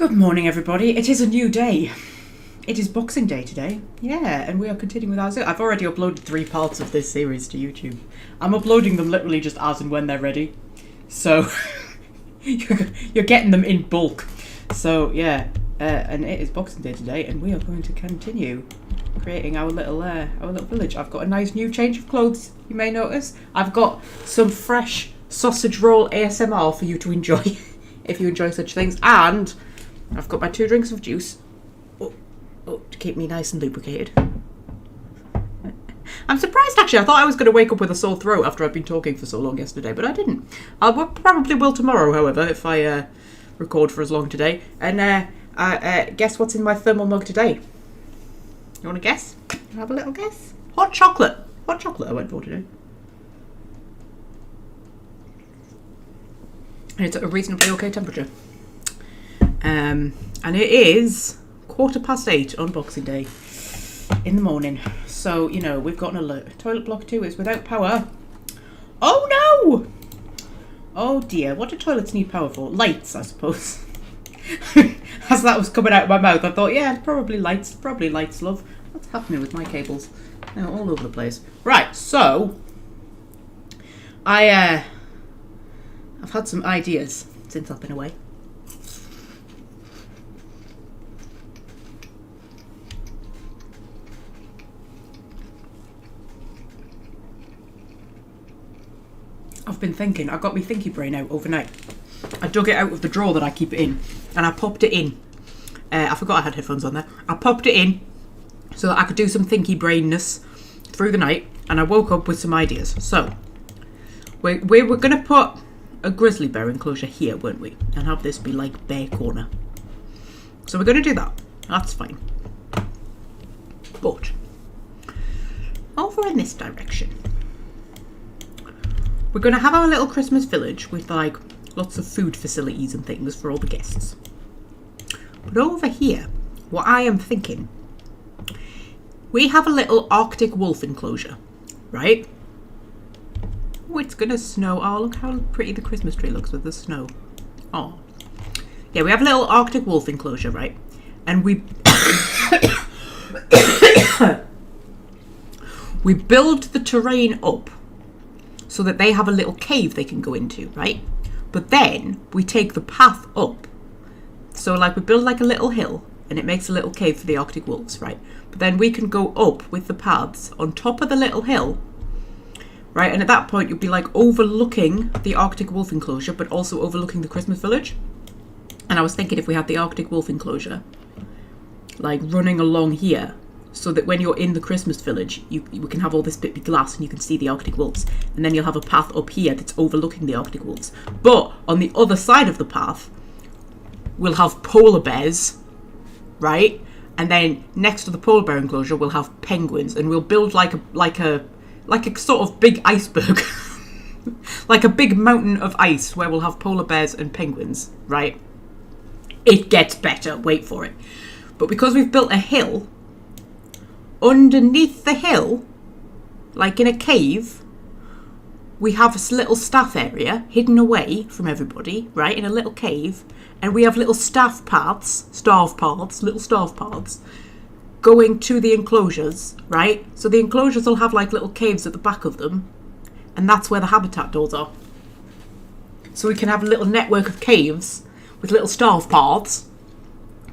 Good morning, everybody. It is a new day. It is Boxing Day today. Yeah, and we are continuing with our series. I've already uploaded 3 parts of this series to YouTube. I'm uploading them literally just as and when they're ready. So, you're getting them in bulk. So, yeah, and it is Boxing Day today, and we are going to continue creating our little village. I've got a nice new change of clothes, you may notice. I've got some fresh sausage roll ASMR for you to enjoy, if you enjoy such things, and I've got my 2 drinks of juice to keep me nice and lubricated. I'm surprised, actually. I thought I was going to wake up with a sore throat after I've been talking for so long yesterday, but I didn't. I probably will tomorrow, however, if I record for as long today. And guess what's in my thermal mug today? You want to guess? Have a little guess? Hot chocolate. Hot chocolate I went for today. And it's at a reasonably okay temperature. And it is 8:15 on Boxing Day in the morning. So, you know, we've got an alert. Toilet block 2 is without power. Oh no! Oh dear, what do toilets need power for? Lights, I suppose. As that was coming out of my mouth, I thought, yeah, probably lights, love. What's happening with my cables? They're all over the place. Right, so I've had some ideas since I've been away. I've been thinking. I got my thinky brain out overnight. I dug it out of the drawer that I keep it in, and I popped it in. I forgot I had headphones on there. I popped it in so that I could do some thinky brainness through the night, and I woke up with some ideas. So we were going to put a grizzly bear enclosure here, weren't we? And have this be like bear corner. So we're going to do that. That's fine. But over in this direction, we're going to have our little Christmas village with like lots of food facilities and things for all the guests. But over here, what I am thinking, we have a little Arctic wolf enclosure, right? Oh, it's going to snow. Oh, look how pretty the Christmas tree looks with the snow. Oh. Yeah, we have a little Arctic wolf enclosure, right? And we we build the terrain up so that they have a little cave they can go into, right? But then we take the path up. So like we build like a little hill and it makes a little cave for the Arctic wolves, right? But then we can go up with the paths on top of the little hill, right? And at that point you'll be like overlooking the Arctic wolf enclosure, but also overlooking the Christmas village. And I was thinking if we had the Arctic wolf enclosure like running along here, so that when you're in the Christmas village, we can have all this bit of glass and you can see the Arctic wolves. And then you'll have a path up here that's overlooking the Arctic wolves. But on the other side of the path, we'll have polar bears, right? And then next to the polar bear enclosure, we'll have penguins. And we'll build like a sort of big iceberg. Like a big mountain of ice where we'll have polar bears and penguins, right? It gets better, wait for it. But because we've built a hill, underneath the hill, like in a cave, we have a little staff area hidden away from everybody, right, in a little cave, and we have little little staff paths going to the enclosures, right? So the enclosures will have like little caves at the back of them, and that's where the habitat doors are. So we can have a little network of caves with little staff paths,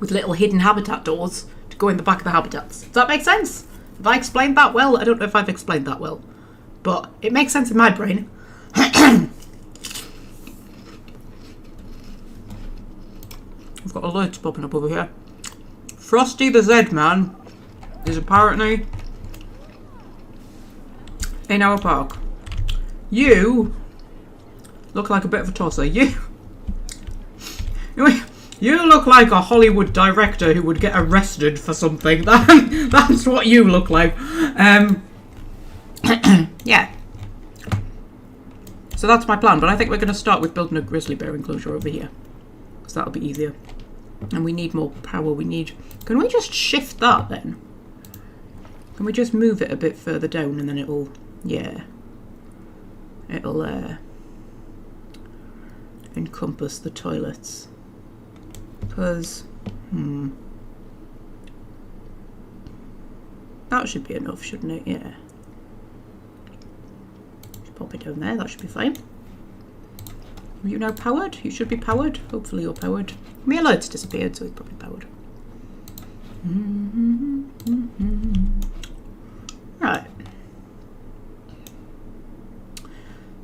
with little hidden habitat doors to go in the back of the habitats. Does that make sense? Have I explained that well? I don't know if I've explained that well, but it makes sense in my brain. I've got alerts popping up over here. Frosty the Z-Man is apparently in our park. You look like a bit of a tosser. You look like a Hollywood director who would get arrested for something. That's what you look like. Yeah. So that's my plan. But I think we're going to start with building a grizzly bear enclosure over here, because that'll be easier. And we need more power. Can we just shift that then? Can we just move it a bit further down and then it'll encompass the toilets. Because, that should be enough, shouldn't it? Yeah. Just pop it down there, that should be fine. Are you now powered? You should be powered. Hopefully you're powered. My alert's disappeared, so it's probably powered. Right.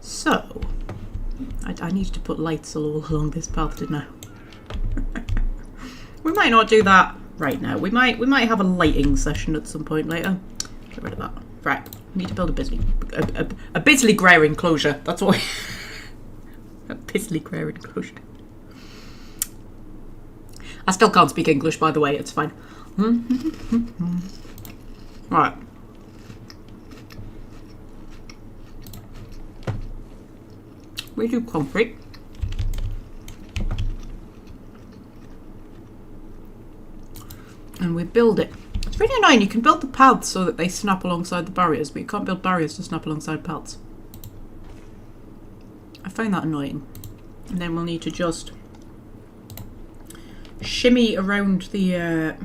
So, I need to put lights all along this path, didn't I? We might not do that right now. We might have a lighting session at some point later. Get rid of that. Right. We need to build a Bisley Greer enclosure. That's what. A Bisley Greer enclosure. I still can't speak English, by the way. It's fine. Right. We do concrete. And we build it. It's really annoying. You can build the paths so that they snap alongside the barriers, but you can't build barriers to snap alongside paths. I find that annoying. And then we'll need to just shimmy around the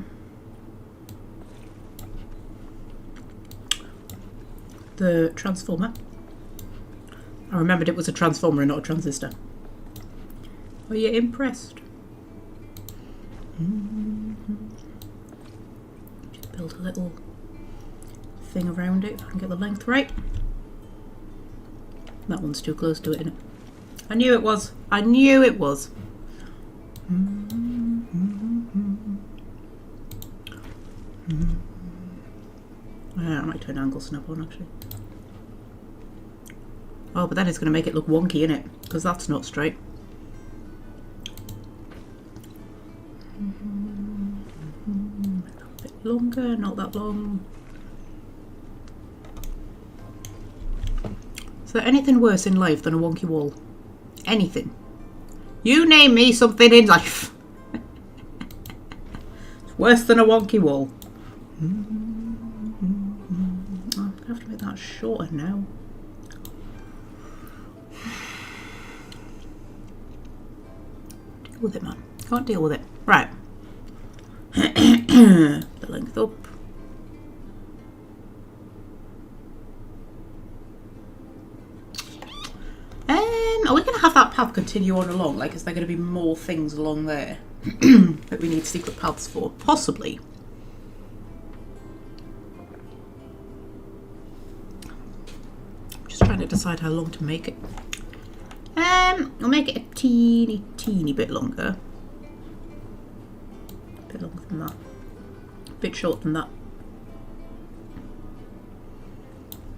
transformer. I remembered it was a transformer and not a transistor. Are you impressed? Just build a little thing around it if I can get the length right. That one's too close to it, isn't it? I knew it was. I knew it was. Yeah, I might turn angle snap on actually. Oh, but then it's going to make it look wonky, innit? Because that's not straight. A bit longer, not that long. Is there anything worse in life than a wonky wall? Anything. You name me something in life. It's worse than a wonky wall. Oh, I'm going to have to make that shorter now. Deal with it, man. Can't deal with it. Right. The length up. Are we going to have that path continue on along? Like, is there going to be more things along there that we need secret paths for? Possibly. Just trying to decide how long to make it. I'll make it a teeny bit longer. A bit longer than that. A bit short than that.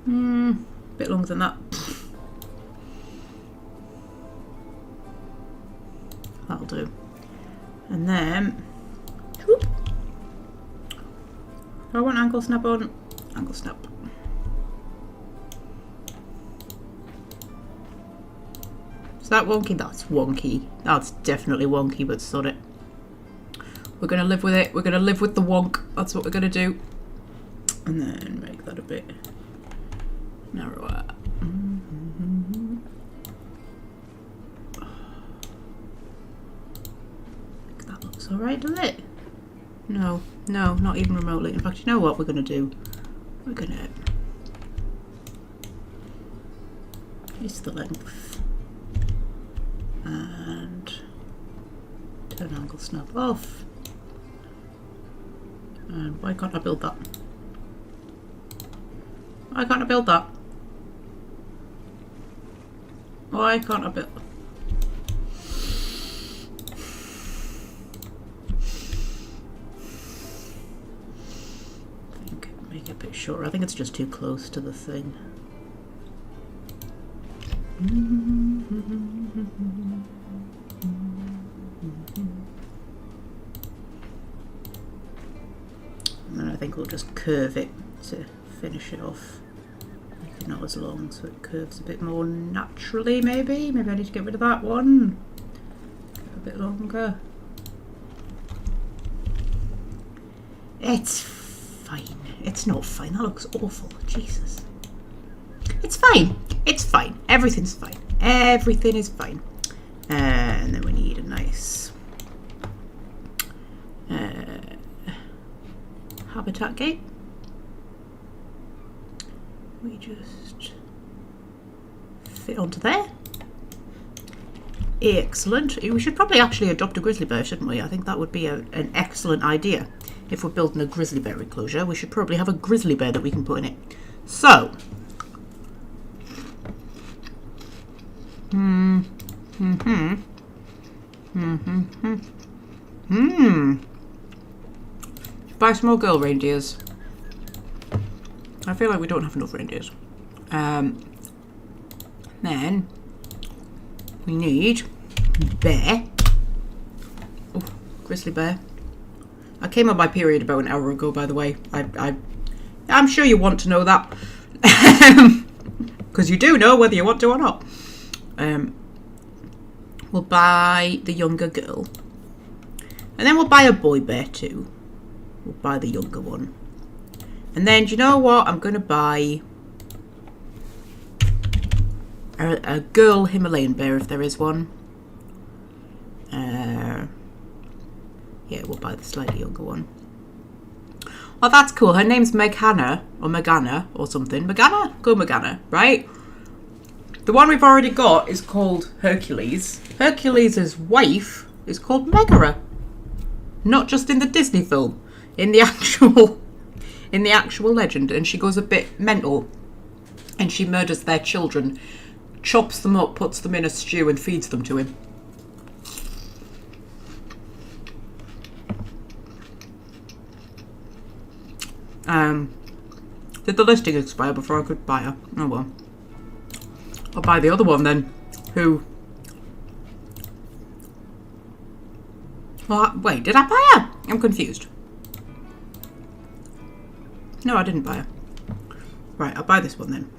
A bit longer than that. That'll do. And then, whoop. Do I want angle snap on? Angle snap. Is that wonky? That's wonky. That's definitely wonky, but sod it. We're going to live with it. We're going to live with the wonk. That's what we're going to do. And then make that a bit narrower. That looks alright, doesn't it? No, not even remotely. In fact, you know what we're going to do? We're going to increase the length and turn angle snap off. And why can't I build that? Why can't I build that? Why can't I build? I think make it a bit shorter. I think it's just too close to the thing. And then I think we'll just curve it to finish it off. Make it not as long so it curves a bit more naturally, maybe. Maybe I need to get rid of that one. A bit longer. It's fine. It's not fine. That looks awful. Jesus. It's fine. It's fine. Everything's fine. Everything is fine. And then we need a nice habitat gate. We just fit onto there. Excellent. We should probably actually adopt a grizzly bear, shouldn't we? I think that would be an excellent idea. If we're building a grizzly bear enclosure, we should probably have a grizzly bear that we can put in it. So, buy some more girl reindeers. I feel like we don't have enough reindeers. Then we need bear. Oh, grizzly bear. I came on my period about an hour ago, by the way. I'm sure you want to know that. Because you do know whether you want to or not. We'll buy the younger girl. And then we'll buy a boy bear too. We'll buy the younger one. And then, do you know what? I'm going to buy a girl Himalayan bear if there is one. Yeah, we'll buy the slightly younger one. Oh, that's cool. Her name's Meghana or Megana or something. Megana? Go Megana, right? The one we've already got is called Hercules. Hercules' wife is called Megara. Not just in the Disney film, in the actual legend. And she goes a bit mental and she murders their children, chops them up, puts them in a stew and feeds them to him. Did the listing expire before I could buy her? Oh well. I'll buy the other one then. Who? Well, wait, did I buy her? I'm confused. No, I didn't buy her. Right, I'll buy this one then.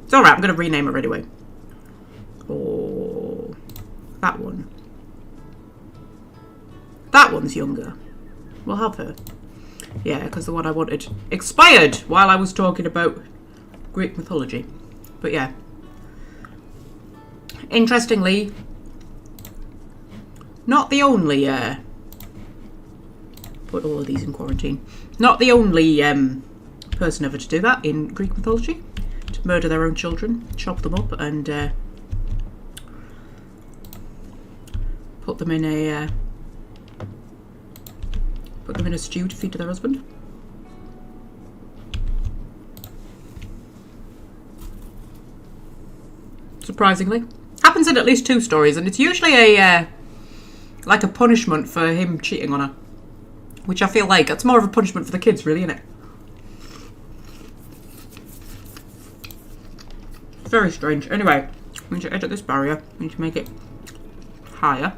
It's alright, I'm going to rename her anyway. Oh, that one. That one's younger. We'll have her. Yeah, because the one I wanted expired while I was talking about Greek mythology. But yeah. Interestingly, not the only... put all of these in quarantine. Not the only person ever to do that in Greek mythology. To murder their own children, chop them up and put them in a stew to feed to their husband. Surprisingly. Happens in at least 2 stories, and it's usually a like a punishment for him cheating on her. Which I feel like, it's more of a punishment for the kids, really, isn't it? Very strange. Anyway, we need to edit this barrier. We need to make it higher.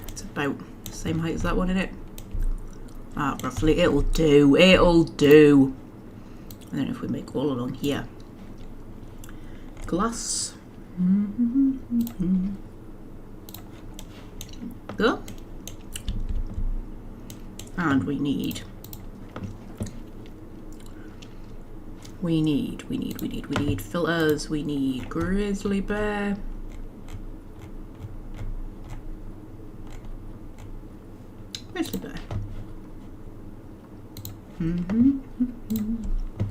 It's about the same height as that one, isn't it? Ah, roughly. It'll do. It'll do. And then if we make all along here, glass. Go. And we need filters, we need grizzly bear. Grizzly bear.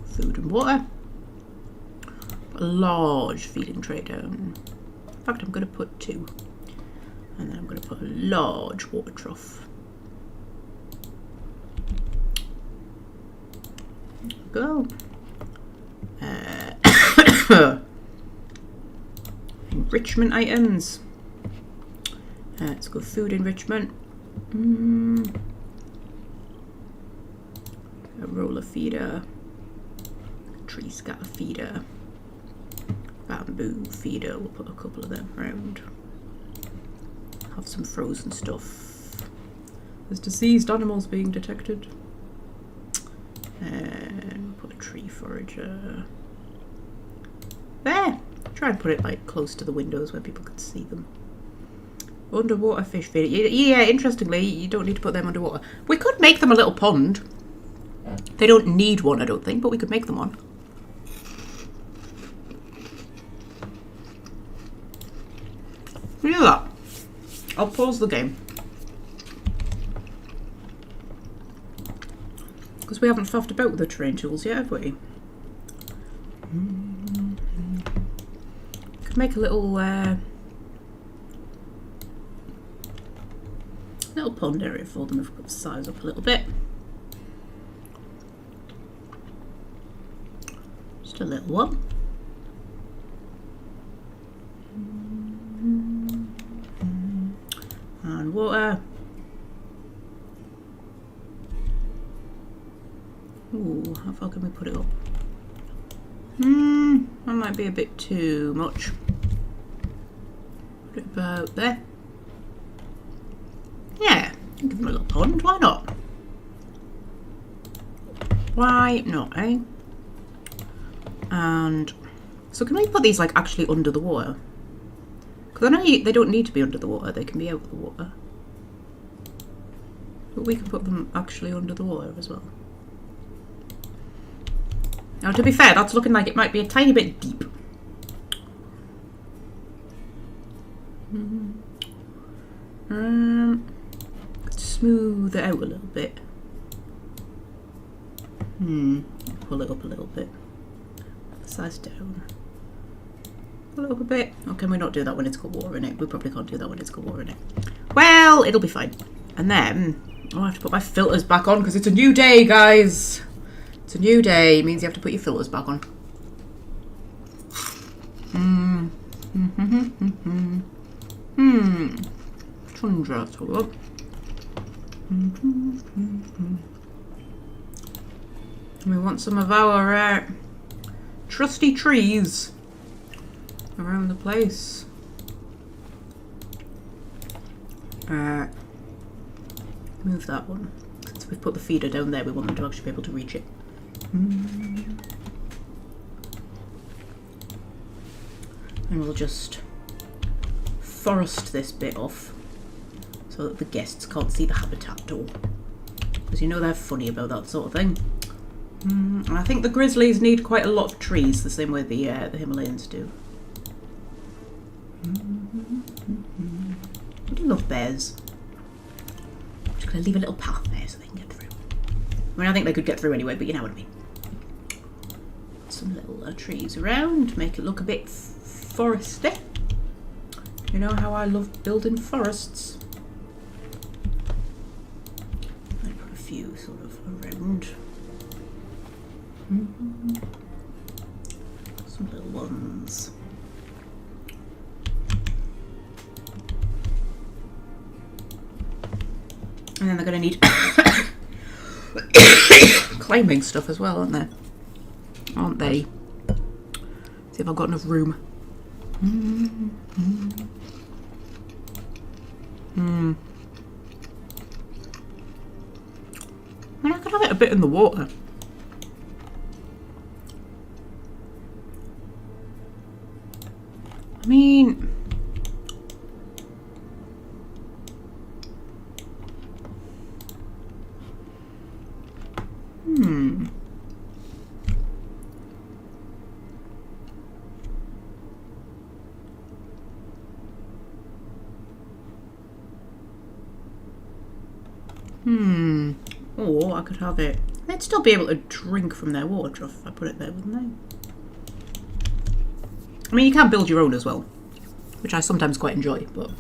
Food and water. Put a large feeding tray down. In fact, I'm going to put 2. And then I'm going to put a large water trough. Go. Enrichment items. Let's go food enrichment. A roller feeder. Tree scatter feeder. Bamboo feeder. We'll put a couple of them around. Have some frozen stuff. There's diseased animals being detected. And put a tree forager there. Try and put it like close to the windows where people could see them. Underwater fish feeder. Yeah, interestingly, you don't need to put them underwater. We could make them a little pond. They don't need one, I don't think, but we could make them one. I'll pause the game. Because we haven't faffed about with the terrain tools yet, have we? Could make a little pond area for them if we put the size up a little bit. Just a little one. And water. Ooh, how far can we put it up? That might be a bit too much. Put it about there. Yeah, give them a little pond, why not? Why not, eh? And so can we put these like actually under the water? Because I know they don't need to be under the water, they can be out of the water. But we can put them actually under the water as well. Now to be fair, that's looking like it might be a tiny bit deep. Smooth it out a little bit. Pull it up a little bit. Size down. Pull it up a bit. Or can we not do that when it's got water in it? We probably can't do that when it's got water in it. Well, it'll be fine. And then, I have to put my filters back on because it's a new day, guys. It's a new day. It means you have to put your filters back on. Tundra, let's have a look. We want some of our trusty trees around the place. Move that one. Since we've put the feeder down there, we want them to actually be able to reach it. And we'll just forest this bit off so that the guests can't see the habitat door. Because you know they're funny about that sort of thing. And I think the grizzlies need quite a lot of trees, the same way the Himalayans do. I do love bears. I'm just going to leave a little path there so they can get through. I mean, I think they could get through anyway, but you know what I mean. Some little trees around, make it look a bit foresty. You know how I love building forests. I put a few sort of around. Some little ones. And then they're going to need climbing stuff as well, aren't they? Aren't they? See if I've got enough room. I mean, I could have it a bit in the water. I mean, or I could have it. They'd still be able to drink from their water trough if I put it there, wouldn't they? I mean, you can build your own as well, which I sometimes quite enjoy, but I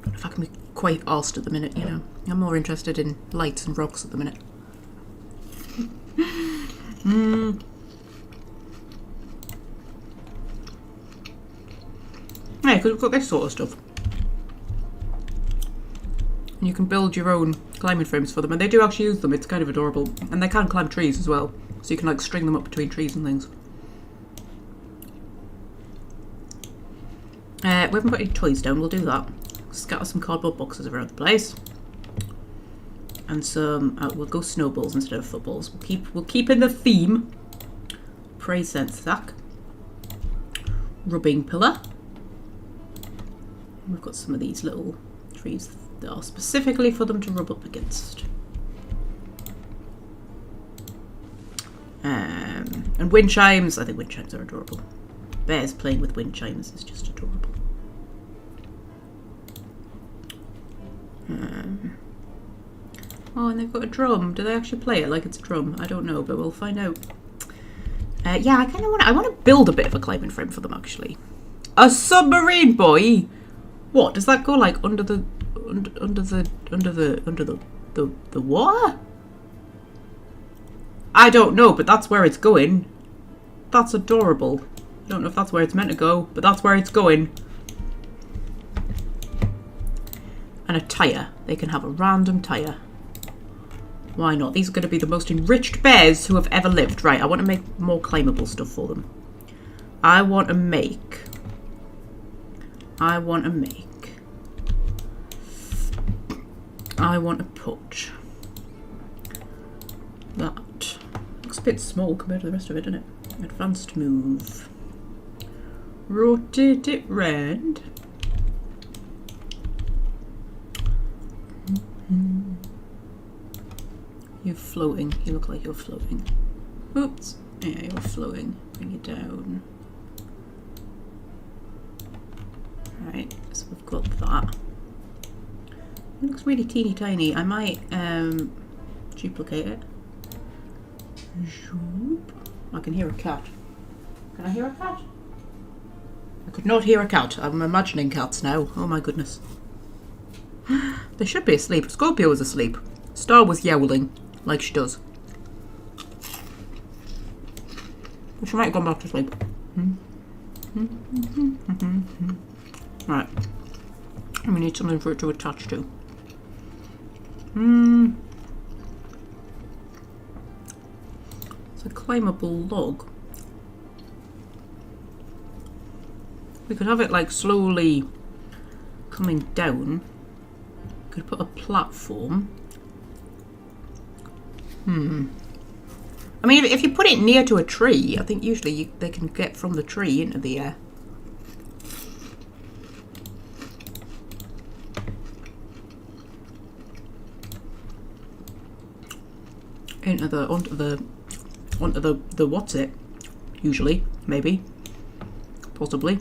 don't know if I can be quite arsed at the minute, you know. I'm more interested in lights and rocks at the minute. Yeah, because we've got this sort of stuff. And you can build your own climbing frames for them, and they do actually use them. It's kind of adorable. And they can climb trees as well, so you can like string them up between trees and things. We haven't put any toys down, we'll do that. Scatter some cardboard boxes around the place. And some, we'll go snowballs instead of footballs. We'll keep in the theme. Praise sense sack. Rubbing pillar. We've got some of these little trees that are specifically for them to rub up against. And wind chimes. I think wind chimes are adorable. Bears playing with wind chimes is just adorable. Oh, and they've got a drum. Do they actually play it like it's a drum? I don't know, but we'll find out. Yeah, I kind of want. I want to build a bit of a climbing frame for them, actually. A submarine boy. What does that go like under the what? I don't know, but that's where it's going. That's adorable. I don't know if that's where it's meant to go, but that's where it's going. And a tyre. They can have a random tyre. Why not? These are going to be the most enriched bears who have ever lived. Right, I want to make more claimable stuff for them. I want to put that. Looks a bit small compared to the rest of it, doesn't it? Advanced move. Rotate it round. You're floating. You look like you're floating. Oops. Yeah, you're floating. Bring it down. Right, so we've got that. It looks really teeny tiny. I might duplicate it. I can hear a cat. Can I hear a cat? I could not hear a cat. I'm imagining cats now. Oh my goodness. They should be asleep. Scorpio was asleep. Star was yowling, like she does. But she might have gone back to sleep. Right. And we need something for it to attach to. It's a climbable log. We could have it like slowly coming down. We could put a platform. I mean, if you put it near to a tree, I think usually they can get from the tree into the air. Onto the what's it? Usually, maybe, possibly.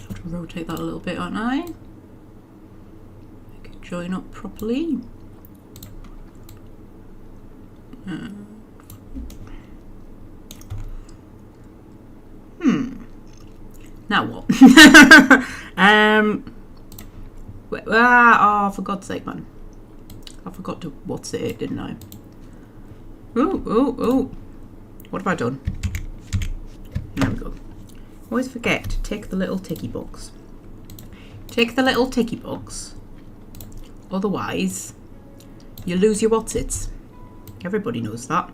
Have to rotate that a little bit, aren't I? Make it join up properly. Now what? Oh, for God's sake, man. I forgot to what's it, didn't I? Ooh. What have I done? There we go. Always forget to tick the little ticky box. Tick the little ticky box. Otherwise, you lose your what's-its. Everybody knows that.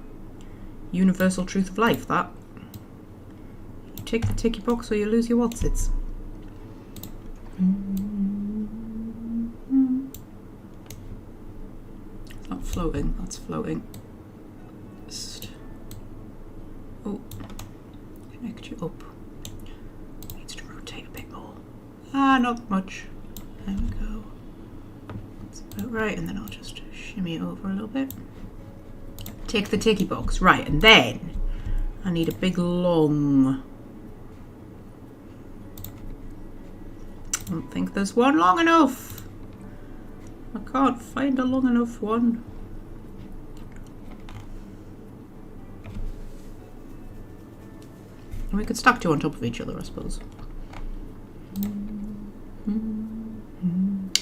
Universal truth of life, that. You tick the ticky box or you lose your what's-its. It's not floating, that's floating. Just, connect you up. Needs to rotate a bit more. Not much. There we go. That's about right, and then I'll just shimmy it over a little bit. Tick the ticky box. Right, and then I need a big long... I don't think there's one long enough. I can't find a long enough one. And we could stack two on top of each other, I suppose.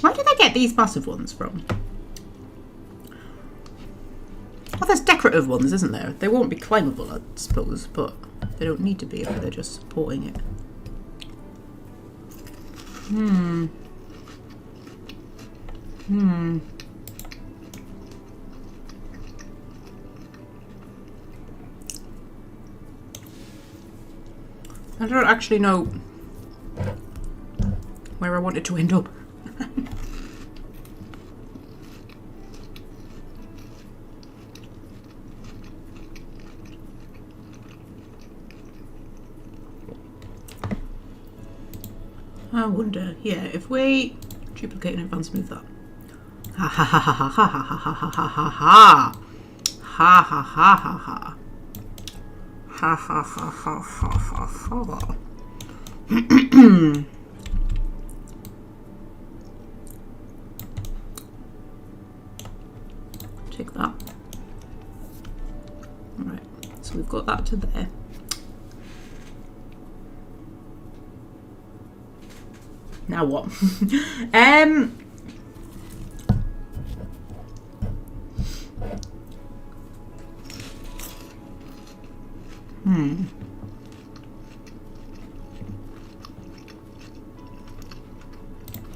Where do they get these massive ones from? Oh, there's decorative ones, isn't there? They won't be climbable, I suppose, but they don't need to be if they're just supporting it. I don't actually know where I want it to end up. I wonder, yeah, if we duplicate and advance move that. Ha ha ha ha ha ha ha ha ha ha ha ha ha ha ha ha ha Ha ha ha ha ha ha ha. Take that. Right, so we've got that to there. Now what?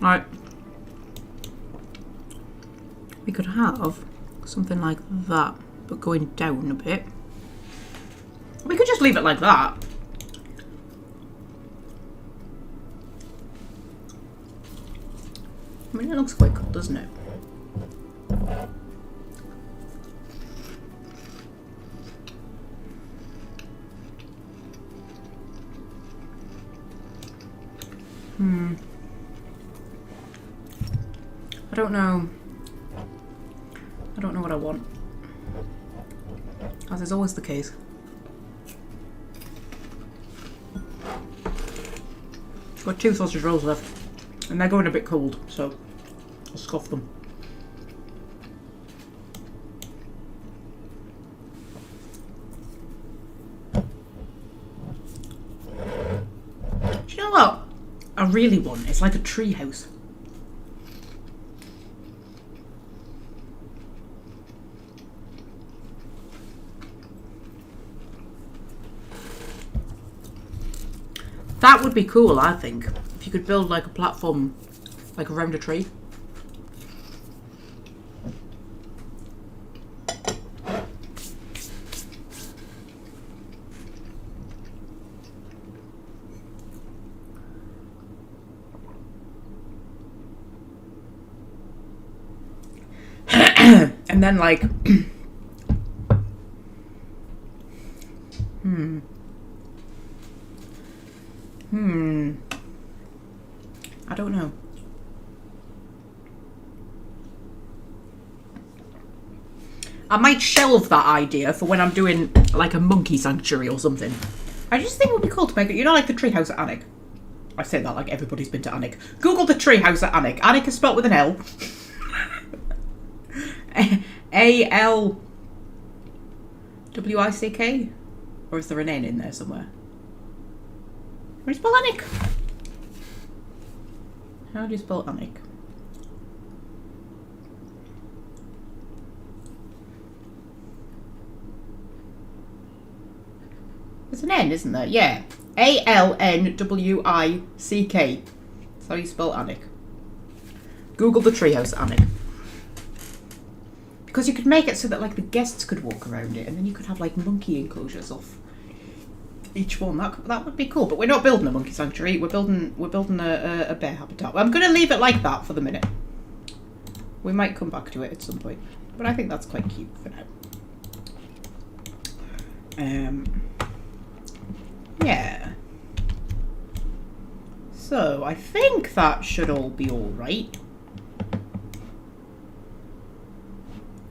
Right. We could have something like that, but going down a bit. We could just leave it like that. I mean, it looks quite cool, doesn't it? I don't know. I don't know what I want. As is always the case. Got 2 sausage rolls left. And they're going a bit cold, so I'll scoff them. Do you know what I really want? It's like a tree house. That would be cool, I think. If you could build like a platform like around a tree. And then like I don't know. I might shelve that idea for when I'm doing like a monkey sanctuary or something. I just think it would be cool to make it, you know, like the treehouse at Alnwick. I say that like everybody's been to Alnwick. Google the treehouse at Alnwick. Alnwick is spelled with an L. A-L-W-I-C-K? Or is there an N in there somewhere? How do you spell Alnwick? How do you spell Alnwick? There's an N, isn't there? Yeah. A-L-N-W-I-C-K. That's how you spell Alnwick. Google the treehouse at Alnwick. Because you could make it so that like the guests could walk around it, and then you could have like monkey enclosures off each one. That would be cool. But we're not building a monkey sanctuary. We're building a bear habitat. I'm going to leave it like that for the minute. We might come back to it at some point, but I think that's quite cute for now. Yeah. So I think that should all be all right.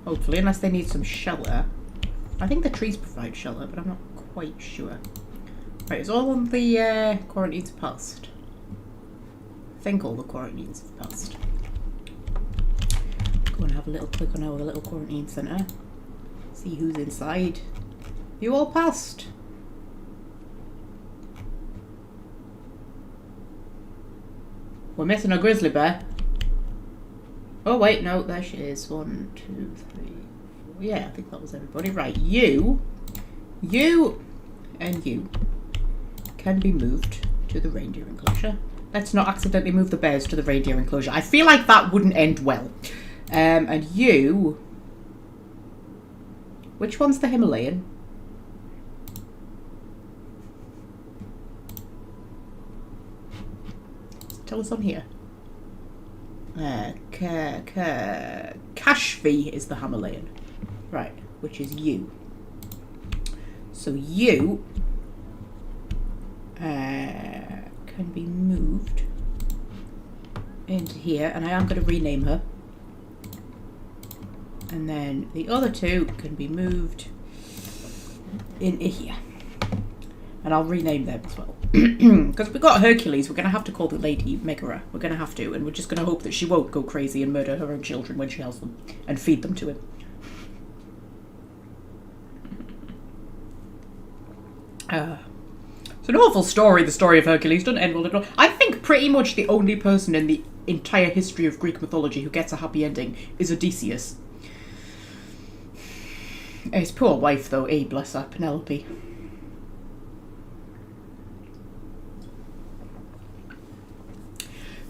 Hopefully, unless they need some shelter. I think the trees provide shelter, but I'm not quite sure. Right, it's all on the quarantines passed. I think all the quarantines have passed. Go and have a little click on our little quarantine centre. See who's inside. You all passed. We're missing a grizzly bear. Oh wait, no, there she is. 1, 2, 3, 4. Yeah, I think that was everybody. Right, you, and you can be moved to the reindeer enclosure. Let's not accidentally move the bears to the reindeer enclosure. I feel like that wouldn't end well. And you... Which one's the Himalayan? Tell us on here. Kashfi is the Himalayan. Right, which is you. So you can be moved into here, and I am going to rename her. And then the other two can be moved in here. And I'll rename them as well. Because we've got Hercules, we're going to have to call the lady Megara. We're going to have to. And we're just going to hope that she won't go crazy and murder her own children when she has them. And feed them to him. It's an awful story, the story of Hercules. Doesn't end well at all. I think pretty much the only person in the entire history of Greek mythology who gets a happy ending is Odysseus. His poor wife, though, bless her, Penelope.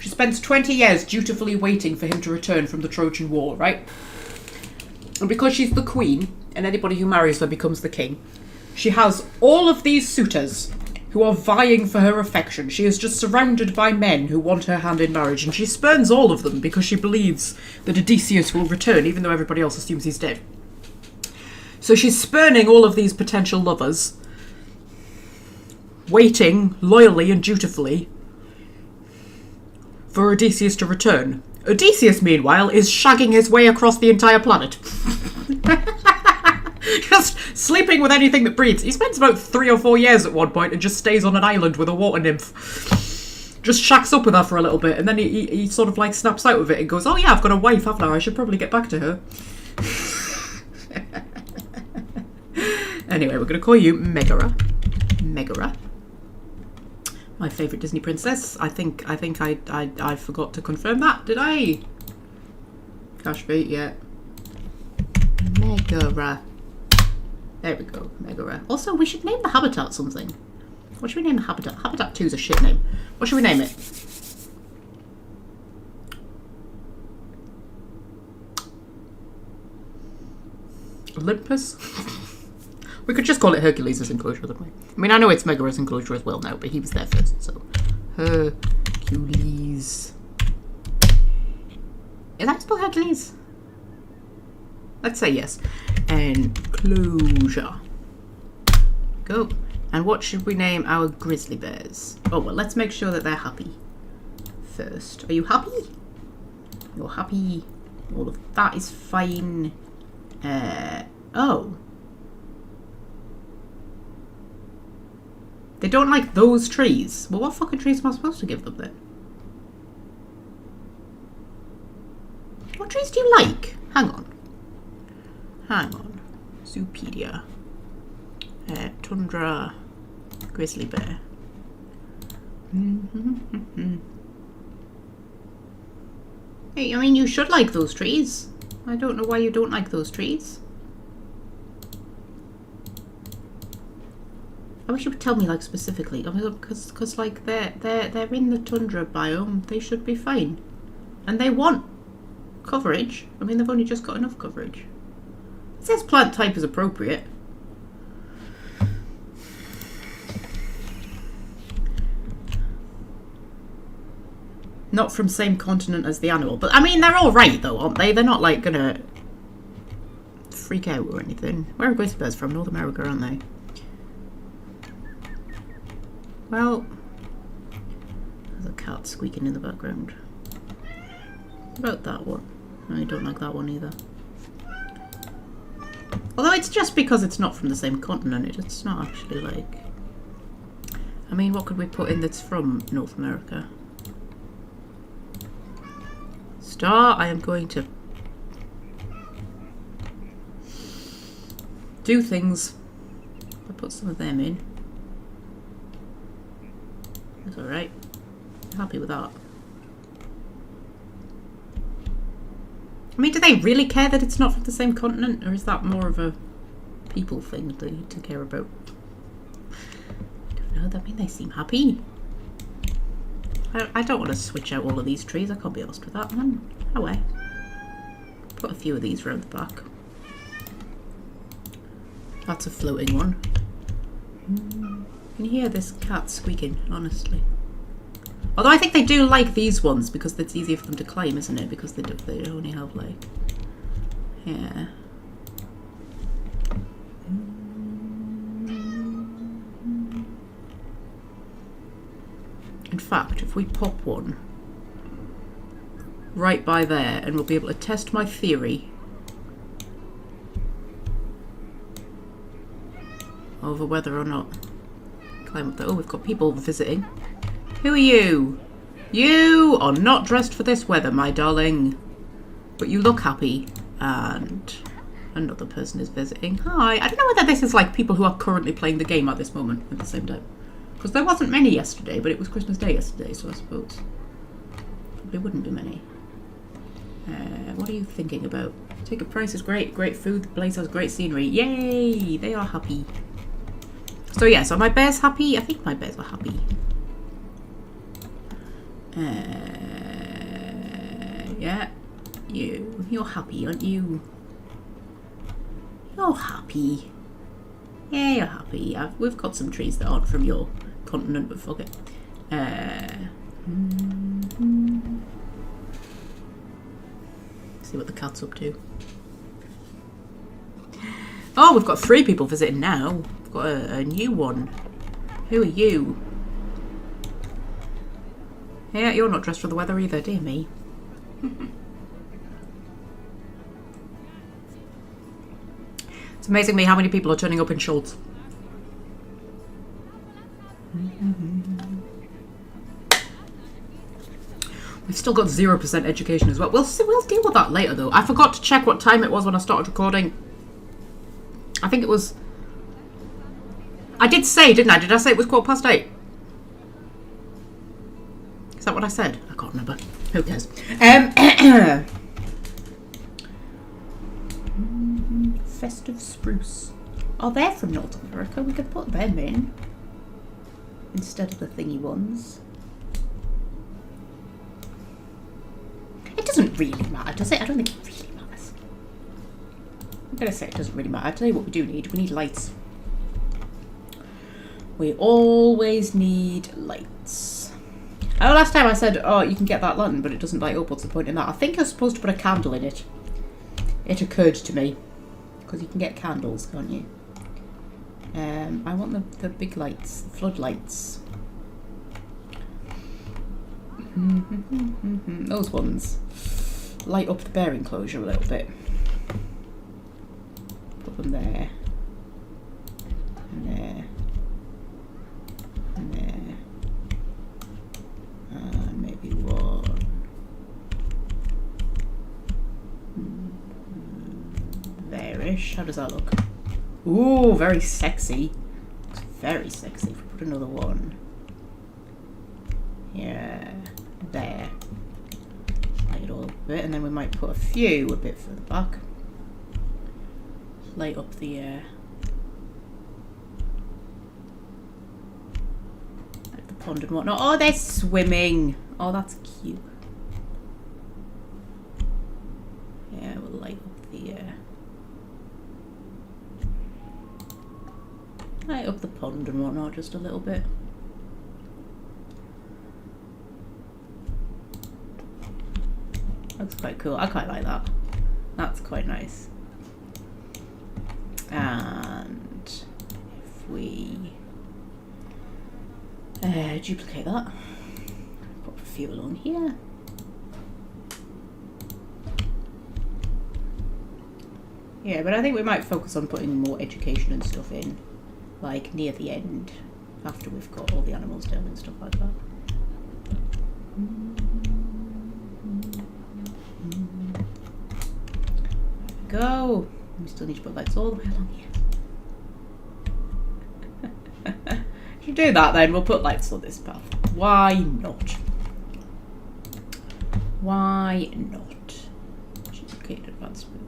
She spends 20 years dutifully waiting for him to return from the Trojan War, right? And because she's the queen, and anybody who marries her becomes the king, she has all of these suitors who are vying for her affection. She is just surrounded by men who want her hand in marriage, and she spurns all of them because she believes that Odysseus will return, even though everybody else assumes he's dead. So she's spurning all of these potential lovers, waiting loyally and dutifully for Odysseus to return. Odysseus, meanwhile, is shagging his way across the entire planet. Just sleeping with anything that breathes. He spends about 3 or 4 years at one point and just stays on an island with a water nymph. Just shacks up with her for a little bit, and then he sort of like snaps out of it and goes, oh yeah, I've got a wife, haven't I? I should probably get back to her. Anyway, we're going to call you Megara. Megara. My favourite Disney princess. I think I forgot to confirm that, did I? Kashfi, yeah. Megara. There we go, Megara. Also, we should name the habitat something. What should we name the habitat? Habitat 2 is a shit name. What should we name it? Olympus? We could just call it Hercules' enclosure, couldn't we? I mean, I know it's Megara's enclosure as well now, but he was there first, so... Hercules... Is that spelled Hercules? Let's say yes. Enclosure. Go. And what should we name our grizzly bears? Oh, well, let's make sure that they're happy first. Are you happy? You're happy. All of that is fine. Oh. They don't like those trees. Well, what fucking trees am I supposed to give them then? What trees do you like? Hang on. Hang on. Zoopedia. Tundra. Grizzly bear. Hey, I mean, you should like those trees. I don't know why you don't like those trees. I wish you would tell me, like, specifically. I mean, because like, they're in the tundra biome. They should be fine. And they want coverage. I mean, they've only just got enough coverage. It says plant type is appropriate. Not from same continent as the animal. But, I mean, they're all right, though, aren't they? They're not, like, gonna freak out or anything. Where are grizzly bears from? North America, aren't they? Well, there's a cat squeaking in the background. What about that one? I don't like that one either. Although it's just because it's not from the same continent, it's not actually like... I mean, what could we put in that's from North America? Star, I am going to do things. I'll put some of them in. That's alright. I'm happy with that. I mean, do they really care that it's not from the same continent? Or is that more of a people thing to care about? I don't know. I mean, they seem happy. I don't want to switch out all of these trees. I can't be asked with that one. Oh well. Put a few of these around the back. That's a floating one. Can you hear this cat squeaking, honestly? Although I think they do like these ones because it's easier for them to climb, isn't it? Because they only have like... Yeah. In fact, if we pop one right by there, and we'll be able to test my theory over whether or not Climb up there. Oh, we've got people visiting. Who are you? You are not dressed for this weather, my darling. But you look happy. And another person is visiting. Hi. I don't know whether this is like people who are currently playing the game at this moment at the same time. Because there wasn't many yesterday, but it was Christmas Day yesterday, so I suppose probably wouldn't be many. What are you thinking about? Ticket price is great. Great food. The place has great scenery. Yay! They are happy. So yeah, so my bears happy? I think my bears are happy. Yeah. You're happy, aren't you? You're happy. Yeah, you're happy. We've got some trees that aren't from your continent, but fuck it. See what the cat's up to. Oh, we've got 3 people visiting now. We've got a new one. Who are you? Yeah, you're not dressed for the weather either, dear me. It's amazing me how many people are turning up in shorts. We've still got 0% education as well. We'll deal with that later though. I forgot to check what time it was when I started recording. I think it was... I did say, didn't I? Did I say it was 8:15? Is that what I said? I can't remember. Who cares? Festive spruce. Oh, they're from North America. We could put them in instead of the thingy ones. It doesn't really matter, does it? I don't think it really matters. I'm going to say it doesn't really matter. I'll tell you what we do need. We need lights. We always need lights. Oh, last time I said, oh, you can get that lantern, but it doesn't light up. What's the point in that? I think I was supposed to put a candle in it. It occurred to me. Because you can get candles, can't you? I want the big lights, the floodlights. Those ones light up the bear enclosure a little bit. Put them there. And there. And there. And maybe one. There-ish. How does that look? Ooh, very sexy. Looks very sexy. If we put another one. Yeah. There. Light it all up a bit, and then we might put a few a bit further back. Light up the like the pond and whatnot. Oh, they're swimming. Oh, that's cute. Yeah, we'll light up the light up the pond and whatnot just a little bit. Looks quite cool. I quite like that. That's quite nice. And if we duplicate that, put a few along here. Yeah, but I think we might focus on putting more education and stuff in, like near the end, after we've got all the animals down and stuff like that. Go. We still need to put lights all the way along here. If you do that, then we'll put lights on this path. Why not? Why not? Duplicate advanced move.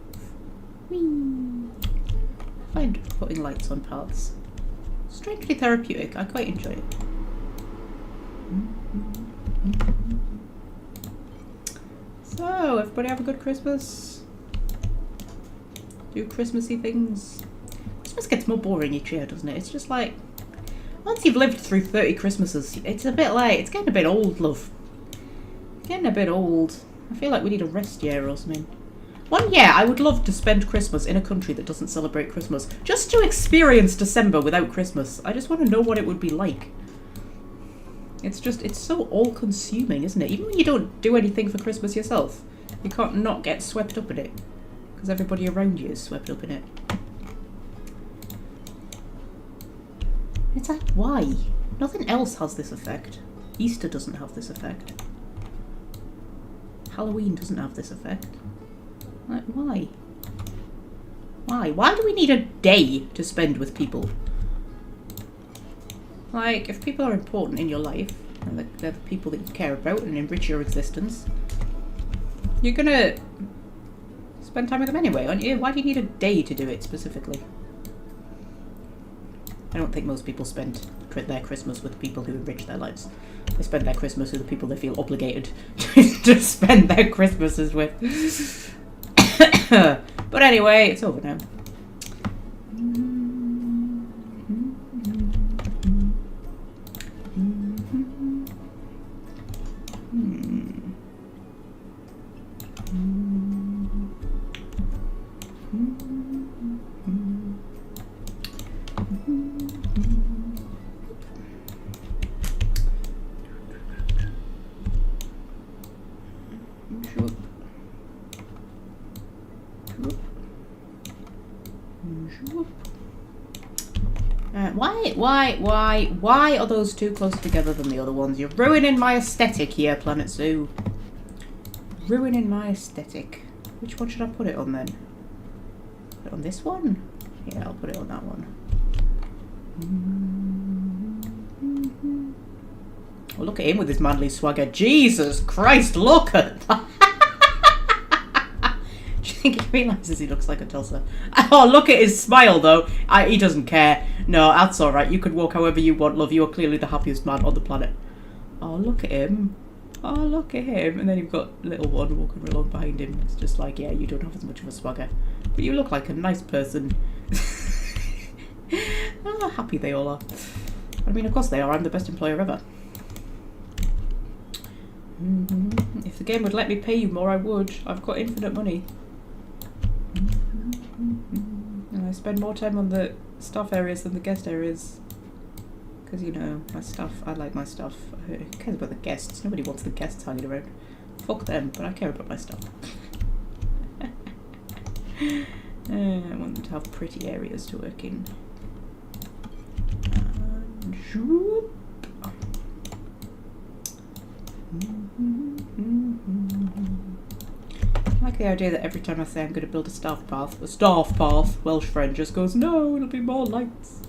Whee! I find putting lights on paths strangely therapeutic. I quite enjoy it. So, everybody have a good Christmas. Do Christmassy things. Christmas gets more boring each year, doesn't it? It's just like, once you've lived through 30 Christmases, it's a bit like, it's getting a bit old, love. It's getting a bit old. I feel like we need a rest year or something. One year, I would love to spend Christmas in a country that doesn't celebrate Christmas. Just to experience December without Christmas. I just want to know what it would be like. It's just, it's so all-consuming, isn't it? Even when you don't do anything for Christmas yourself, you can't not get swept up in it. Because everybody around you is swept up in it. It's like, why? Nothing else has this effect. Easter doesn't have this effect. Halloween doesn't have this effect. Like, why? Why? Why do we need a day to spend with people? Like, if people are important in your life, and they're the people that you care about and enrich your existence, you're gonna spend time with them anyway, aren't you? Why do you need a day to do it specifically? I don't think most people spend their Christmas with people who enrich their lives. They spend their Christmas with the people they feel obligated to spend their Christmases with. But anyway, it's over now. Why are those two closer together than the other ones? You're ruining my aesthetic here, Planet Zoo. Ruining my aesthetic. Which one should I put it on then? Put it on this one? Yeah, I'll put it on that one. Oh, look at him with his manly swagger. Jesus Christ, look at that. Do you think he realises he looks like a Tulsa? Oh, look at his smile, though. He doesn't care. No, that's alright. You can walk however you want, love. You are clearly the happiest man on the planet. Oh, look at him. Oh, look at him. And then you've got little one walking along behind him. It's just like, yeah, you don't have as much of a swagger. But you look like a nice person. Oh, happy they all are. I mean, of course they are. I'm the best employer ever. If the game would let me pay you more, I would. I've got infinite money. And I spend more time on the staff areas than the guest areas. Because, you know, my stuff, I like my stuff. Who cares about the guests? Nobody wants the guests hanging around. Fuck them, but I care about my stuff. I want them to have pretty areas to work in. And shoop. I like the idea that every time I say I'm going to build a staff path, Welsh friend just goes, no, it'll be more lights.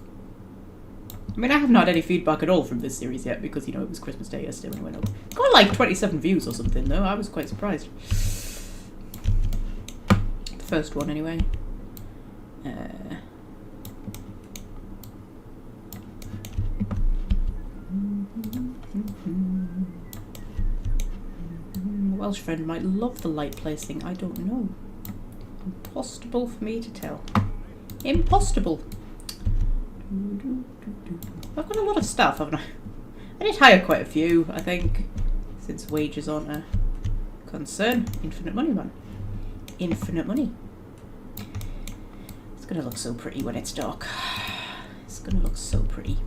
I mean, I haven't had any feedback at all from this series yet because, you know, it was Christmas Day yesterday when it went up. Got like 27 views or something, though. I was quite surprised. The first one, anyway. Welsh friend might love the light placing. I don't know. Impossible for me to tell. Impossible. I've got a lot of stuff, haven't I? I did hire quite a few, I think, since wages aren't a concern. Infinite money, man. Infinite money. It's gonna look so pretty when it's dark. It's gonna look so pretty.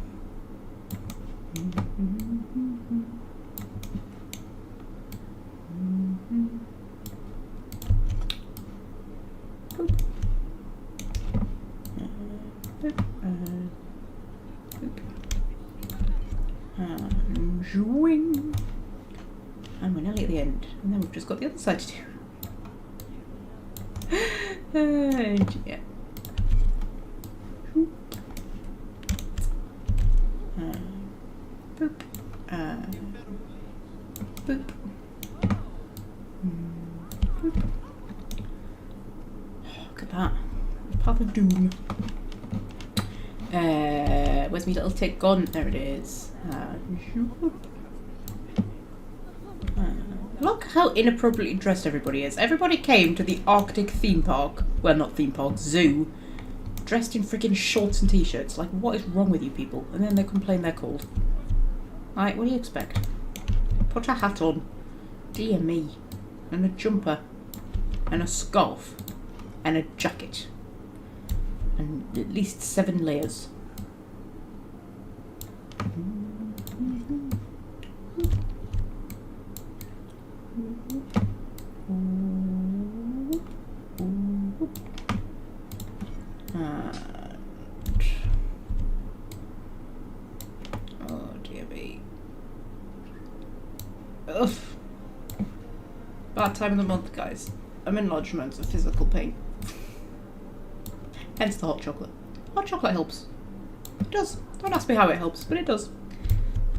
Zwing. And we're nearly at the end. And then we've just got the other side to do. And yeah. Boop. Boop. Boop. Look at that. Path of Doom. Where's my little tick gone? There it is. Look how inappropriately dressed everybody is. Everybody came to the Arctic theme park. Well, not theme park, zoo. Dressed in freaking shorts and t-shirts. Like, what is wrong with you people? And then they complain they're cold. Right, what do you expect? Put a hat on. Dear me. And a jumper. And a scarf. And a jacket. And at least 7 layers. Bad time of the month, guys. I'm in large amounts of physical pain. Hence the hot chocolate. Hot chocolate helps. It does. Don't ask me how it helps, but it does.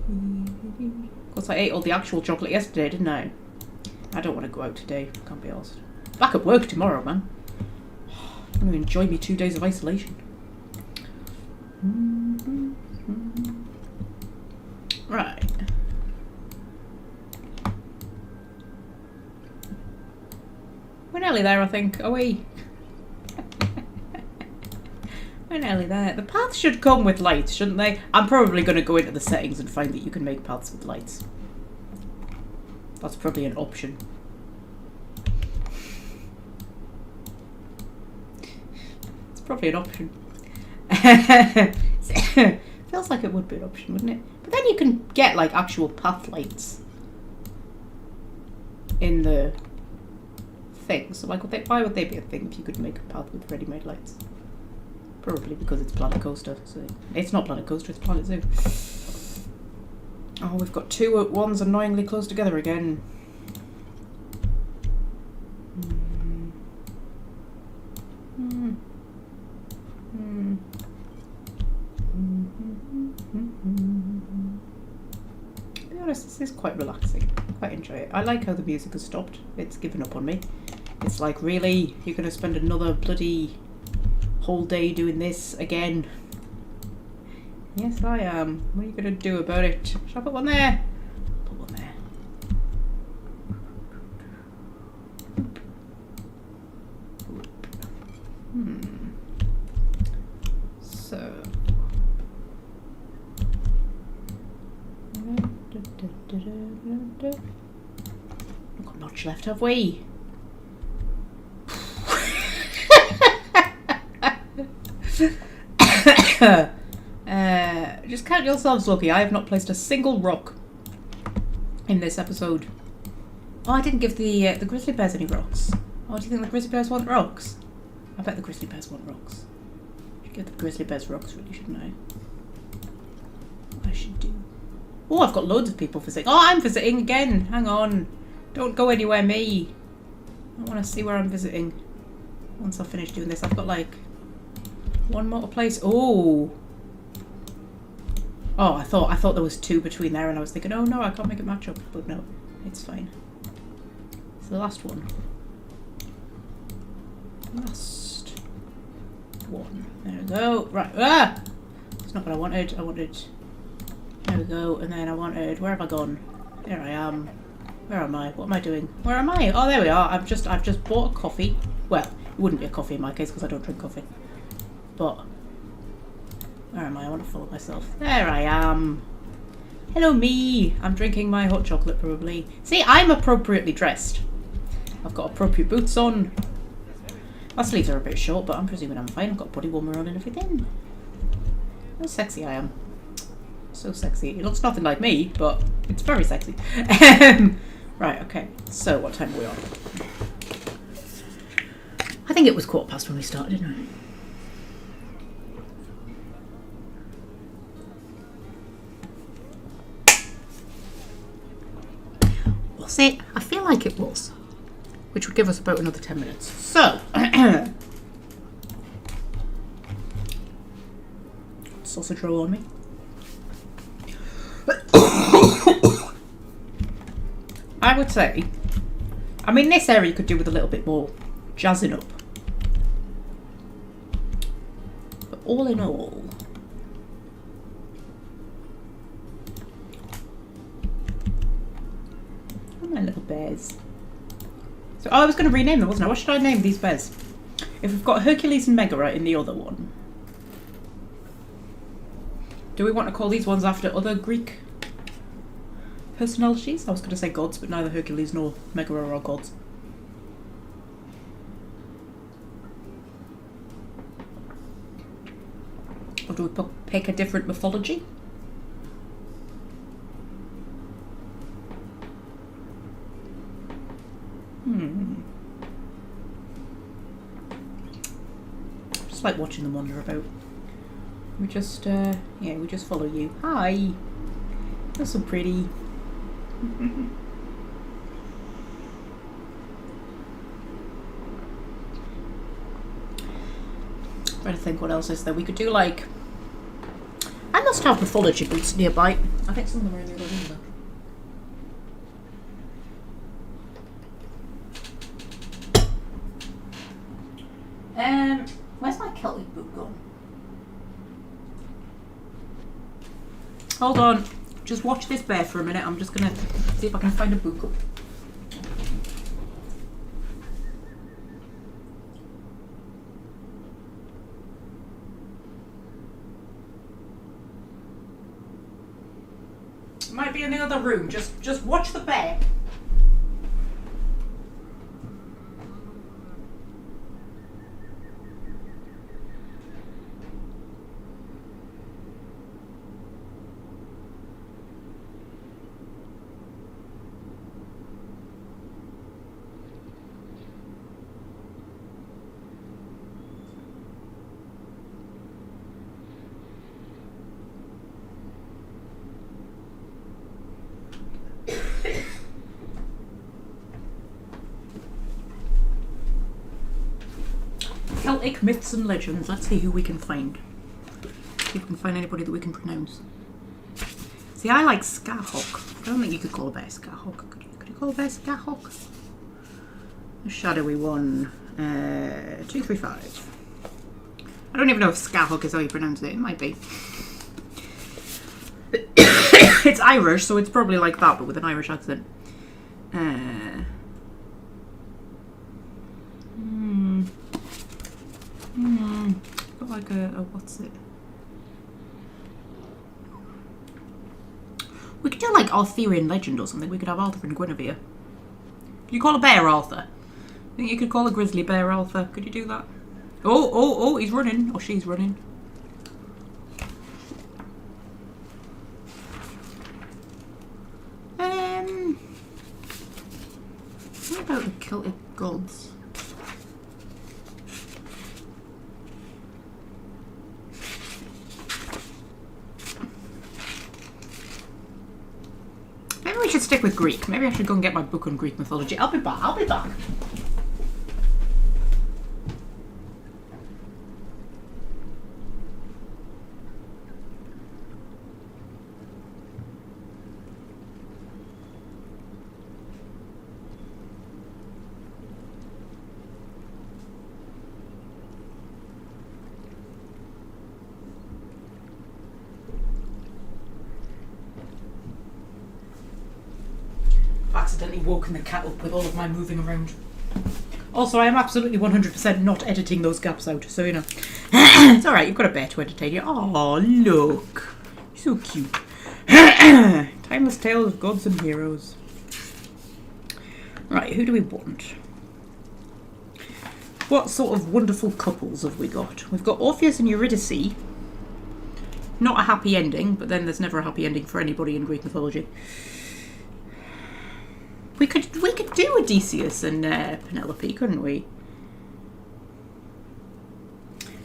Of course, I ate all the actual chocolate yesterday, didn't I? I don't want to go out today. Can't be arsed. Back at work tomorrow, man. I'm going to enjoy me 2 days of isolation. Right. We're nearly there, I think. Are we? We're nearly there. The paths should come with lights, shouldn't they? I'm probably going to go into the settings and find that you can make paths with lights. That's probably an option. It's probably an option. Feels like it would be an option, wouldn't it? But then you can get like actual path lights in the thing. So like, why would they be a thing if you could make a path with ready-made lights? Probably because it's Planet Coaster. So it's not Planet Coaster, it's Planet Zoo. Oh, we've got two at once annoyingly close together again. To be honest, this is quite relaxing. Quite enjoy it. I like how the music has stopped. It's given up on me. It's like, really? You're going to spend another bloody whole day doing this again? Yes, I am. What are you going to do about it? Should I put one there? Put one there. So. We've got much left, have we? Just count yourselves lucky. I have not placed a single rock in this episode. Oh, I didn't give the grizzly bears any rocks. Oh, do you think the grizzly bears want rocks? I bet the grizzly bears want rocks. I should give the grizzly bears rocks, really, shouldn't I? What I should do. Oh, I've got loads of people visiting. Oh, I'm visiting again. Hang on. Don't go anywhere, me. I want to see where I'm visiting. Once I finish doing this, I've got like one more place. Oh. Oh, I thought there was two between there, and I was thinking, oh no, I can't make it match up. But no, it's fine. It's the last one. Last one. There we go. Right. Ah! It's not what I wanted. I wanted. There we go. And then I wanted. Where have I gone? There I am. Where am I? What am I doing? Where am I? Oh, there we are. I've just bought a coffee. Well, it wouldn't be a coffee in my case because I don't drink coffee. But where am I? I want to follow myself. There I am. Hello, me. I'm drinking my hot chocolate, probably. See, I'm appropriately dressed. I've got appropriate boots on. My sleeves are a bit short, but I'm presuming I'm fine. I've got a body warmer on and everything. How sexy I am. So sexy. It looks nothing like me, but it's very sexy. Right, okay. So, what time are we on? I think it was 1:15 when we started, didn't I? Was it? I feel like it was. Which would give us about another 10 minutes. So, sausage roll on me. I would say, I mean, this area you could do with a little bit more jazzing up. But all in all, oh, my little bears. So, I was going to rename them, wasn't I? What should I name these bears? If we've got Hercules and Megara in the other one, do we want to call these ones after other Greek personalities? I was going to say gods, but neither Hercules nor Megara are gods. Or do we pick a different mythology? Just like watching them wander about. We just, we just follow you. Hi! You're so pretty. Trying to think what else is there. We could do like... I must have mythology books nearby. I think some of them are in the other room though. Where's my Celtic book gone? Hold on. Just watch this bear for a minute. I'm just gonna see if I can find a book. It might be in the other room. Just watch the bear. Celtic myths and legends. Let's see who we can find. See if we can find anybody that we can pronounce. See, I like Scarhawk. I don't think you could call a bear Scarhawk. Could you call a bear Scarhawk? A shadowy one. 235. I don't even know if Scarhawk is how you pronounce it. It might be. It's Irish, so it's probably like that, but with an Irish accent. Got like a what's it? We could do like Arthurian legend or something. We could have Arthur and Guinevere. Could you call a bear Arthur? I think you could call a grizzly bear Arthur. Could you do that? Oh, he's running. Or she's running. What about the Celtic gods? Maybe we should stick with Greek. Maybe I should go and get my book on Greek mythology. I'll be back. Accidentally woken the cat up with all of my moving around. Also, I am absolutely 100% not editing those gaps out, so you know. It's alright, you've got a bear to entertain you. Oh, look. So cute. Timeless tales of gods and heroes. Right, who do we want? What sort of wonderful couples have we got? We've got Orpheus and Eurydice. Not a happy ending, but then there's never a happy ending for anybody in Greek mythology. We could do Odysseus and Penelope, couldn't we?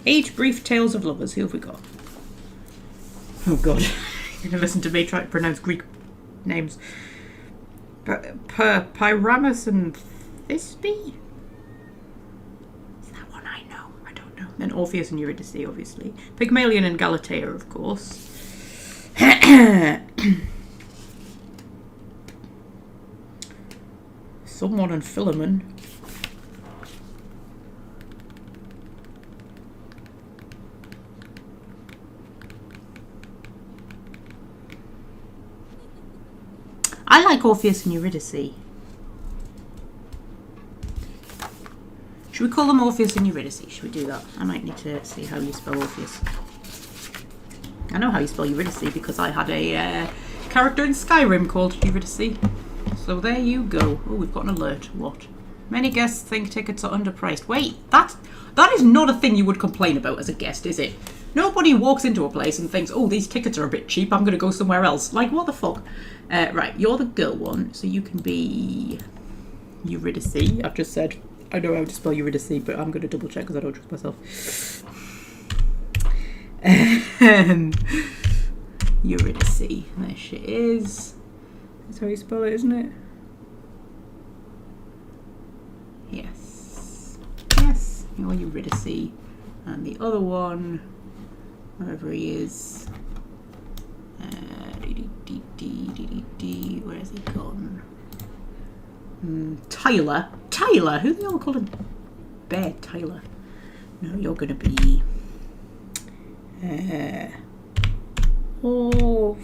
8 brief tales of lovers. Who have we got? Oh god, you're gonna listen to me try to pronounce Greek names. Pyramus and Thisbe? Is that one I know? I don't know. Then Orpheus and Eurydice, obviously. Pygmalion and Galatea, of course. Someone and Philemon. I like Orpheus and Eurydice. Should we call them Orpheus and Eurydice? Should we do that? I might need to see how you spell Orpheus. I know how you spell Eurydice because I had a character in Skyrim called Eurydice. So there you go. Oh, we've got an alert. What? Many guests think tickets are underpriced. Wait, that is not a thing you would complain about as a guest, is it? Nobody walks into a place and thinks, oh, these tickets are a bit cheap, I'm going to go somewhere else. Like, what the fuck? Right, you're the girl one, so you can be Eurydice. I've just said, I know how to spell Eurydice, but I'm going to double check because I don't trust myself. Eurydice. There she is. That's how you spell it, isn't it? Yes. Yes. You're Eurydice. And the other one, wherever he is, where has he gone? Tyler. Tyler? Who the hell call him? Bear Tyler. No, you're going to be... oh...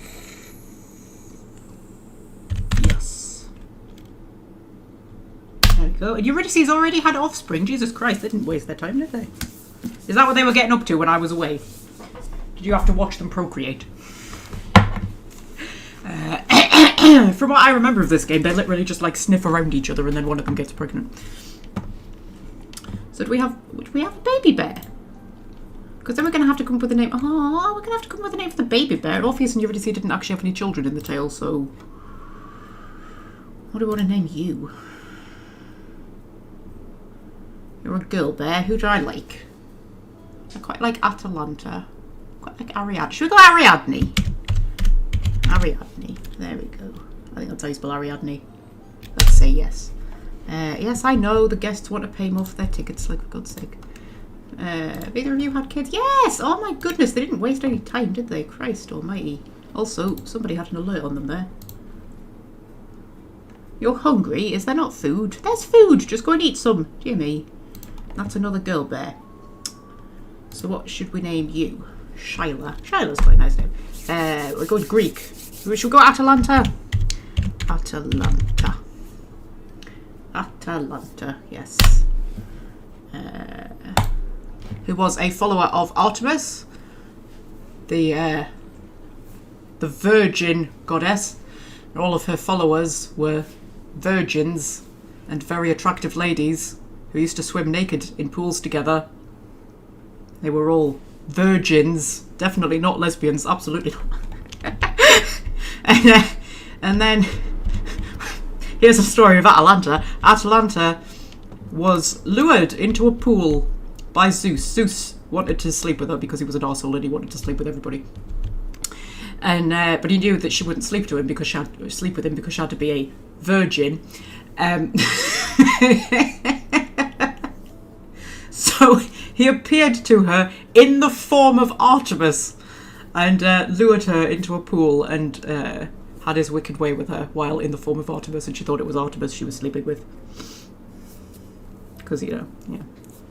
yes. There we go. And Eurydice already had offspring. Jesus Christ, they didn't waste their time, did they? Is that what they were getting up to when I was away? Did you have to watch them procreate? From what I remember of this game, they literally just like sniff around each other and then one of them gets pregnant. So do we have a baby bear? Because then we're going to have to come up with a name. Oh, we're going to have to come up with a name for the baby bear. Orpheus and Eurydice didn't actually have any children in the tale, so... what do I want to name you? You're a girl bear. Who do I like? I quite like Atalanta. Quite like Ariadne. Should we go Ariadne? Ariadne. There we go. I think that's how you spell Ariadne. Let's say yes. Yes, I know the guests want to pay more for their tickets, like for God's sake. Either of you had kids? Yes! Oh my goodness, they didn't waste any time, did they? Christ almighty. Also, somebody had an alert on them there. You're hungry? Is there not food? There's food! Just go and eat some. Dear me. That's another girl bear. So what should we name you? Shyla. Shyla's quite a nice name. We're going Greek. Should we go Atalanta? Atalanta. Atalanta, yes. Who was a follower of Artemis, the virgin goddess. And all of her followers were virgins and very attractive ladies who used to swim naked in pools together. They were all virgins, definitely not lesbians, absolutely not. and then here's a story of Atalanta. Atalanta was lured into a pool by Zeus. Zeus wanted to sleep with her because he was an arsehole and he wanted to sleep with everybody. And but he knew that she wouldn't sleep with him because she had to be a virgin. So he appeared to her in the form of Artemis and lured her into a pool and had his wicked way with her while in the form of Artemis, and she thought it was Artemis she was sleeping with. Because,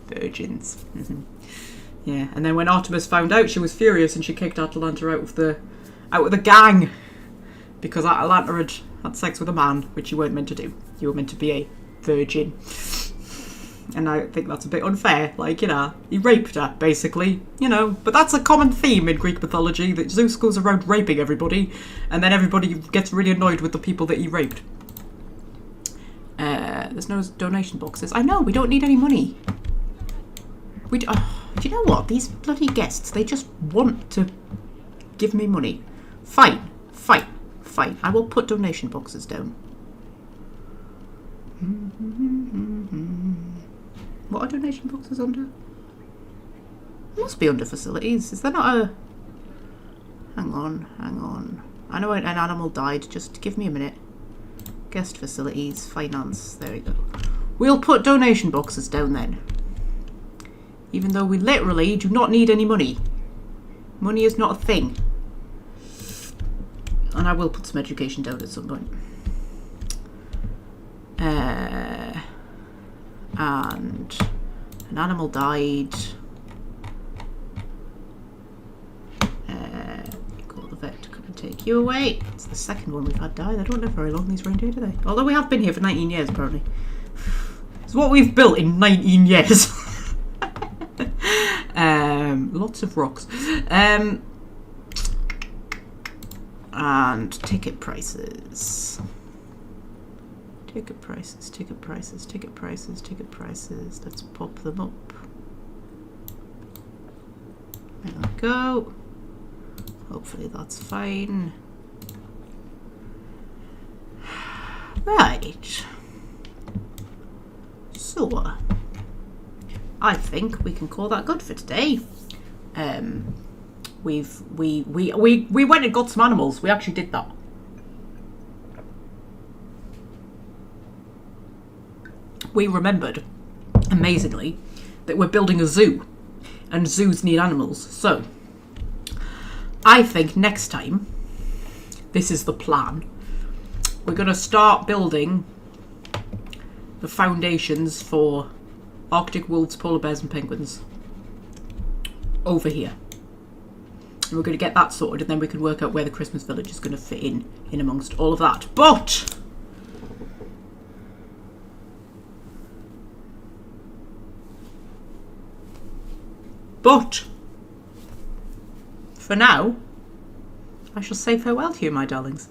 virgins. Mm-hmm. Yeah, and then when Artemis found out, she was furious and she kicked Atalanta out of the gang because Atalanta had sex with a man, which you weren't meant to do. You were meant to be a virgin. And I think that's a bit unfair. Like, he raped her, basically. But that's a common theme in Greek mythology, that Zeus goes around raping everybody, and then everybody gets really annoyed with the people that he raped. There's no donation boxes. I know, we don't need any money. Do you know what? These bloody guests, they just want to give me money. Fine. I will put donation boxes down. What are donation boxes under? It must be under facilities. Is there not a... Hang on. I know an animal died. Just give me a minute. Guest facilities, finance. There we go. We'll put donation boxes down then. Even though we literally do not need any money. Money is not a thing. And I will put some education down at some point. And an animal died. Call the vet to come and take you away. It's the second one we've had die. They don't live very long, these reindeer, do they? Although we have been here for 19 years, apparently. It's what we've built in 19 years. Lots of rocks. And ticket prices. Ticket prices. Let's pop them up. There we go. Hopefully that's fine. Right. So, I think we can call that good for today. We went and got some animals. We actually did that. We remembered, amazingly, that we're building a zoo And zoos need animals. So, I think next time, this is the plan. We're going to start building the foundations for Arctic wolves, polar bears and penguins over here. And we're going to get that sorted, and then we can work out where the Christmas village is going to fit in amongst all of that. But for now, I shall say farewell to you, my darlings.